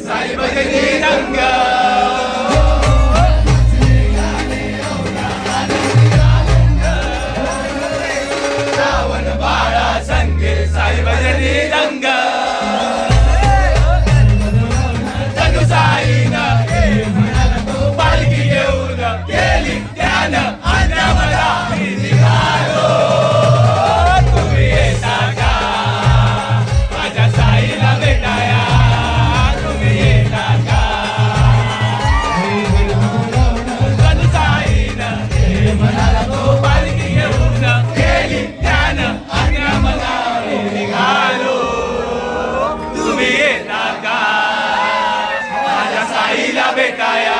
साई भजनी रंग श्रावण बाळा संगे साई भजनी रंग जणू साईनं पालखी घेऊन केली ध्यान आंध्रामला मी निघालो. तुम्ही येता का माझ्या साईला भेटाया? तुम्ही येता का? जणू साईनं म्हणाला तो पालखी घेऊन केली ध्यान आंध्रामला मी निघालो. तुम्ही येता का माझ्या साईला भेटाया?